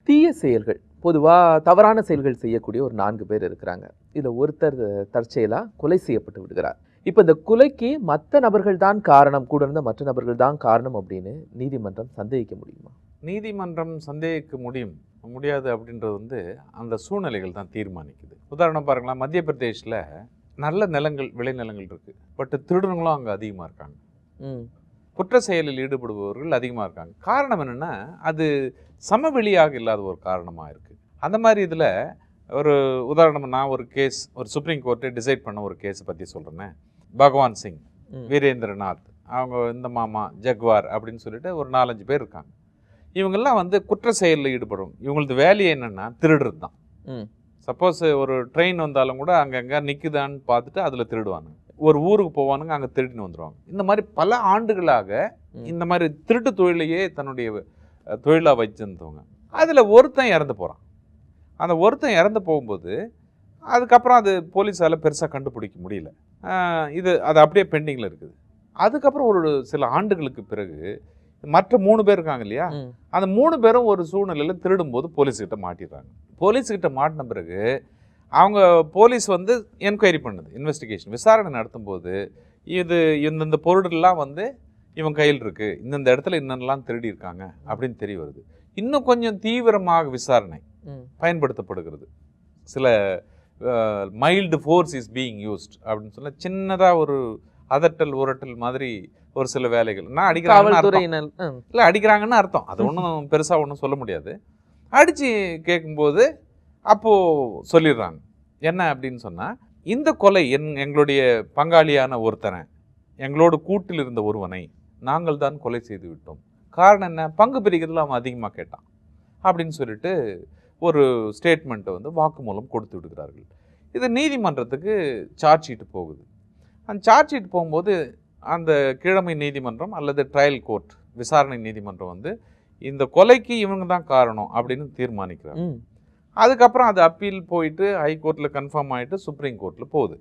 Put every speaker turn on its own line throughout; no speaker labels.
தீய செயல்கள், பொதுவாக தவறான செயல்கள் செய்யக்கூடிய ஒரு 4 பேர் இருக்கிறாங்க. இதில் ஒருத்தர் தற்செயலாக கொலை செய்யப்பட்டு விடுகிறார். இப்போ இந்த கொலைக்கு மற்ற நபர்கள் தான் காரணம், கூட இருந்த மற்ற நபர்கள் தான் காரணம் அப்படின்னு நீதிமன்றம் சந்தேகிக்க முடியுமா?
நீதிமன்றம் சந்தேகிக்க முடியாது அப்படின்றது அந்த சூழ்நிலைகள் தான் தீர்மானிக்குது. உதாரணம் பாருங்களேன், மத்திய பிரதேஷில் நல்ல நிலங்கள், விளைநிலங்கள் இருக்குது. பட் திருடனுங்களும் அங்கே அதிகமாக இருக்காங்க. குற்ற செயலில் ஈடுபடுபவர்கள் அதிகமாக இருக்காங்க. காரணம் என்னென்னா, அது சமவெளியாக இல்லாத ஒரு காரணமாக இருக்குது. அந்த மாதிரி இதில் ஒரு உதாரணம், நான் ஒரு கேஸ், ஒரு சுப்ரீம் கோர்ட்டு டிசைட் பண்ண ஒரு கேஸை பற்றி சொல்கிறேன்னே. பகவான் சிங், வீரேந்திரநாத், அவங்க இந்த மாமா ஜக்வார் அப்படின்னு சொல்லிட்டு ஒரு 4-5 பேர் இருக்காங்க. இவங்கெல்லாம் குற்ற செயலில் ஈடுபடும். இவங்களது வேலையை என்னென்னா திருடுறது தான். சப்போஸ் ஒரு ட்ரெயின் வந்தாலும் கூட அங்கங்கே நிற்குதான்னு பார்த்துட்டு அதில் திருடுவாங்க. ஒரு ஊருக்கு போவானுங்க, அங்கே திருடின்னு வந்துடுவாங்க. இந்த மாதிரி பல ஆண்டுகளாக இந்த மாதிரி திருட்டு தொழிலையே தன்னுடைய தொழிலாக வச்சுருந்தவங்க. அதில் ஒருத்தன் இறந்து போகிறான். அந்த ஒருத்தன் இறந்து போகும்போது அதுக்கப்புறம் அது போலீஸால் பெருசாக கண்டுபிடிக்க முடியல. அது அப்படியே பெண்டிங்கில் இருக்குது. அதுக்கப்புறம் ஒரு சில ஆண்டுகளுக்கு பிறகு மற்ற 3 பேர் இருக்காங்க இல்லையா, அந்த 3 பேரும் ஒரு சூழ்நிலையில் திருடும்போது போலீஸ்கிட்ட மாட்டிடுறாங்க. போலீஸ்கிட்ட மாட்டின பிறகு அவங்க போலீஸ் என்கொயரி பண்ணுது, இன்வெஸ்டிகேஷன், விசாரணை நடத்தும்போது இது இந்தந்த பொருள்லாம் இவன் கையில் இருக்குது, இந்தந்த இடத்துல இன்னெல்லாம் திருடி இருக்காங்க அப்படின்னு தெரிய வருது. இன்னும் கொஞ்சம் தீவிரமாக விசாரணை பயன்படுத்தப்படுகிறது. சில mild force is being used அப்படின்னு சொல்ல, சின்னதாக ஒரு அதட்டல் உரட்டல் மாதிரி ஒரு சில வேலைகள். நான் அடிக்கிறாங்க அடிக்கிறாங்கன்னு அர்த்தம், அது ஒன்றும் பெருசாக ஒன்றும் சொல்ல முடியாது. அடித்து கேட்கும்போது அப்போது சொல்லிடுறாங்க என்ன அப்படின்னு சொன்னால், இந்த கொலை எங்களுடைய பங்காளியான ஒருத்தனை, எங்களோட கூட்டில் இருந்த ஒருவனை நாங்கள் தான் கொலை செய்து விட்டோம். காரணம் என்ன, பங்கு பிரிக்கிறதுல அவன் அதிகமாக கேட்டான் அப்படின்னு சொல்லிட்டு ஒரு ஸ்டேட்மெண்ட்டை வாக்குமூலம் கொடுத்து விடுகிறார்கள். இது நீதிமன்றத்துக்கு சார்ஜ் ஷீட்டு போகுது. அந்த சார்ஜ் ஷீட் போகும்போது அந்த கீழமை நீதிமன்றம் அல்லது ட்ரையல் கோர்ட், விசாரணை நீதிமன்றம் இந்த கொலைக்கு இவங்க தான் காரணம் அப்படின்னு தீர்மானிக்கிறாங்க. அதுக்கப்புறம் அது அப்பீல் போயிட்டு ஹைகோர்ட்டில் கன்ஃபார்ம் ஆகிட்டு சுப்ரீம் கோர்ட்டில் போகுது.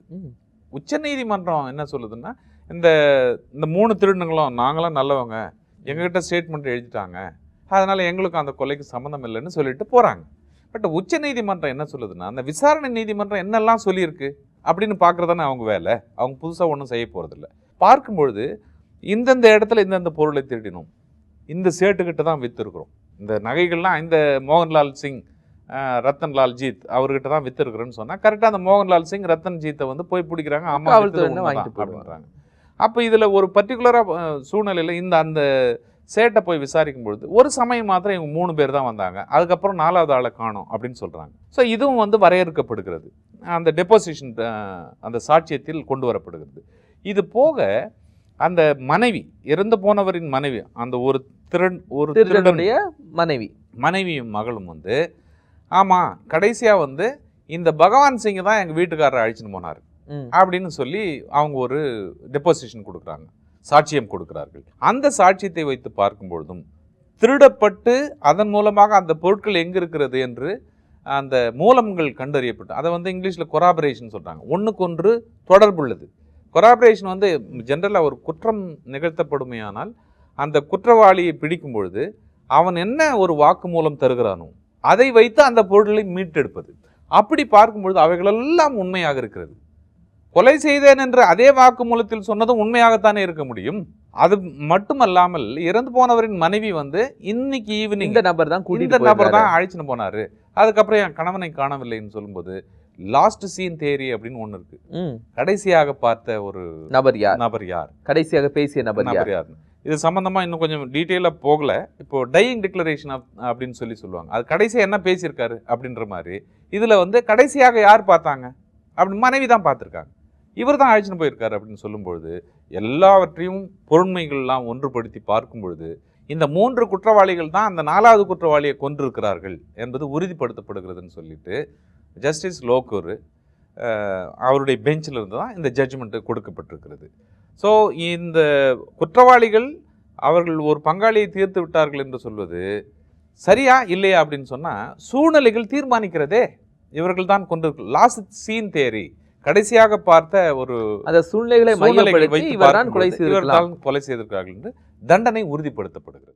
உச்ச நீதிமன்றம் என்ன சொல்லுதுன்னா, இந்த 3 திருடனுங்களும் நாங்களாம் நல்லவங்க, எங்ககிட்ட ஸ்டேட்மெண்ட் எழுதிட்டாங்க, அதனால் எங்களுக்கு அந்த கொலைக்கு சம்மந்தம் இல்லைன்னு சொல்லிட்டு போகிறாங்க. பட் உச்ச நீதிமன்றம் என்ன சொல்லுதுன்னா, அந்த விசாரணை நீதிமன்றம் என்னெல்லாம் சொல்லியிருக்கு அப்படின்னு பார்க்குறதானே அவங்க வேலை. அவங்க புதுசாக ஒன்றும் செய்ய போகிறதில்ல. பார்க்கும்பொழுது இந்தந்த இடத்துல இந்தந்த பொருளை திருடினோம், இந்த சேட்டுக்கிட்ட தான் விற்றுருக்குறோம், இந்த நகைகள்லாம் இந்த மோகன்லால் சிங், ரத்தன்லால் ஜீத் அவர்கிட்ட தான் விற்றுருக்குறேன்னு சொன்னால், கரெக்டாக அந்த மோகன்லால் சிங் ரத்தன் ஜீத்தை போய் பிடிக்கிறாங்க, அம்மா அப்படின்றாங்க. அப்போ இதில் ஒரு பர்டிகுலராக சூழ்நிலையில் அந்த சேட்டை போய் விசாரிக்கும் பொழுது ஒரு சமயம் மாத்திரம் இவங்க 3 பேர் தான் வந்தாங்க, அதுக்கப்புறம் 4வது ஆளை காணோம் அப்படின்னு சொல்கிறாங்க. ஸோ இதுவும் வரையறுக்கப்படுகிறது, அந்த டெபோசிஷன் அந்த சாட்சியத்தில் கொண்டு வரப்படுகிறது. இது போக அந்த மனைவி, இறந்து போனவரின் மனைவி, அந்த ஒரு திருடனுடைய மனைவியும் மகளும் ஆமாம் கடைசியாக இந்த பகவான் சிங்கை தான் எங்கள் வீட்டுக்காரரை அழைச்சின்னு போனார் அப்படின்னு சொல்லி அவங்க ஒரு டெபோசிஷன் கொடுக்குறாங்க, சாட்சியம் கொடுக்கிறார்கள். அந்த சாட்சியத்தை வைத்து பார்க்கும்பொழுதும் திருடப்பட்டு அதன் மூலமாக அந்த பொருட்கள் எங்கே இருக்கிறது என்று அந்த மூலங்கள் கண்டறியப்பட்டு, அதை இங்கிலீஷில் கொராபரேஷன் சொல்கிறாங்க. ஒன்றுக்கொன்று தொடர்புள்ளது. கொராபரேஷன் ஜென்ரலாக ஒரு குற்றம் நிகழ்த்தப்படுமையானால் அந்த குற்றவாளியை பிடிக்கும் பொழுது அவன் என்ன ஒரு வாக்கு மூலம் தருகிறானோ அதை வைத்து அந்த பொருட்களை மீட்டெடுப்பது. அப்படி பார்க்கும்பொழுது அவைகளெல்லாம் உண்மையாக இருக்கிறது. கொலை செய்தேன் என்ற அதே வாக்கு மூலத்தில் சொன்னதும் உண்மையாகத்தானே இருக்க முடியும். அது மட்டுமல்லாமல் இறந்து போனவரின் மனைவி இன்னைக்கு ஈவினிங் இந்த நபர் தான் அழைச்சின்னு போனாரு, அதுக்கப்புறம் என் கணவனை காணவில்லைன்னு சொல்லும்போது லாஸ்ட் சீன் தியரி அப்படின்னு ஒன்று இருக்கு. கடைசியாக பார்த்த ஒரு நபர் யார், கடைசியாக பேசிய நபர் யார், இது சம்பந்தமா இன்னும் கொஞ்சம் டீட்டெயிலாக போகல. இப்போ டையிங் டிக்ளரேஷன் அப்படின்னு சொல்லுவாங்க, அது கடைசியாக என்ன பேசியிருக்காரு அப்படின்ற மாதிரி. இதில் கடைசியாக யார் பார்த்தாங்க அப்படின்னு மனைவி தான் பார்த்துருக்காங்க, இவர் தான் அழைச்சின்னு போயிருக்காரு அப்படின்னு சொல்லும்பொழுது எல்லாவற்றையும் பொருண்மைகள்லாம் ஒன்றுபடுத்தி பார்க்கும் பொழுது இந்த 3 குற்றவாளிகள் தான் அந்த 4வது குற்றவாளியை கொன்றிருக்கிறார்கள் என்பது உறுதிப்படுத்தப்படுகிறதுன்னு சொல்லிட்டு ஜஸ்டிஸ் லோக்கூர் அவருடைய பெஞ்சில் இருந்து தான் இந்த ஜட்ஜ்மெண்ட்டு கொடுக்கப்பட்டிருக்கிறது. ஸோ இந்த குற்றவாளிகள் அவர்கள் ஒரு பங்காளியை தீர்த்து விட்டார்கள் என்று சொல்வது சரியா இல்லையா அப்படின்னு சொன்னால் சூழ்நிலைகள் தீர்மானிக்கிறதே. இவர்கள் தான் கொண்டிருக்க லாஸ்ட் சீன் தியரி, கடைசியாக பார்த்த ஒரு சூழ்நிலைகளை வைத்து கொலை செய்திருக்கிறார்கள் என்று தண்டனை உறுதிப்படுத்தப்படுகிறது.